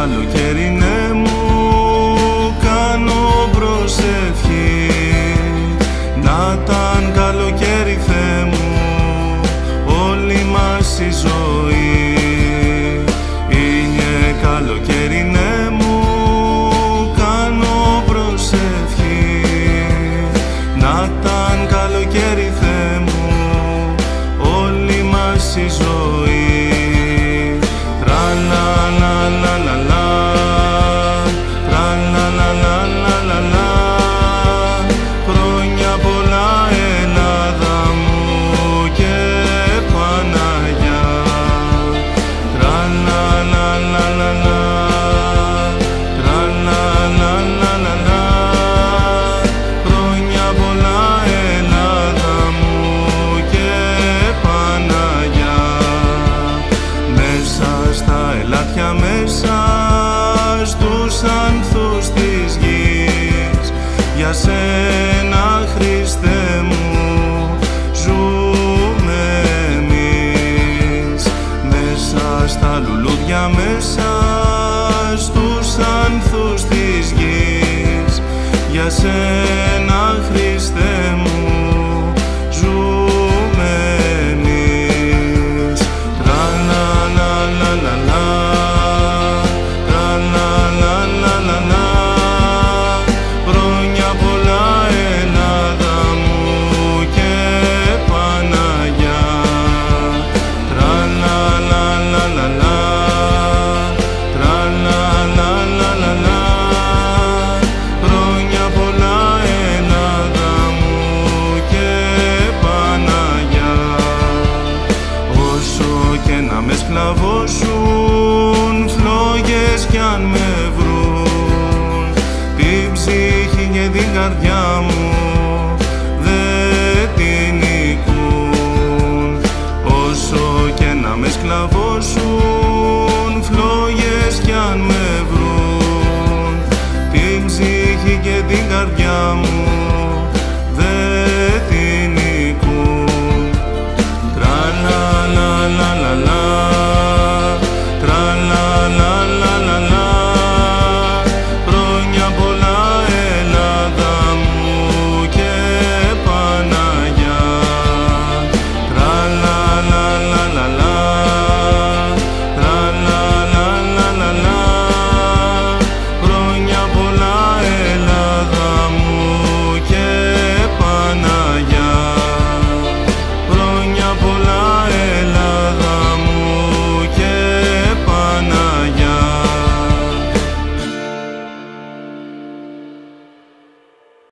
καλοκαίρι, ναι μου κάνω προσευχή. Να ήταν καλοκαίρι, Θεέ μου, όλη μας η ζωή. Είναι καλοκαίρι, ναι μου κάνω προσευχή. Να ήταν καλοκαίρι, Θεέ μου, όλη μας η ζωή. Χρόνια πολλά Ελλάδα μου και Παναγιά. Χρόνια πολλά Ελλάδα μου και Παναγιά. Μέσα στα ελάτια, μέσα στους άνθους της γης, για σένα Χριστέ μου ζούμε εμείς. Μέσα στα λουλούδια, μέσα στους άνθους της γης, για σένα Χριστέ μου ζούμε εμείς. Χρόνια πολλά Ελλάδα μου και Παναγιά. Χρόνια πολλά Ελλάδα μου και Παναγιά. Όσο και να με σκλαβώσουν φλόγες κι αν με βρουν, την ψυχή και την καρδιά μου δεν την νικούν. Όσο και να με σκλαβώσουν φλόγες κι αν με βρουν, την ψυχή και την καρδιά μου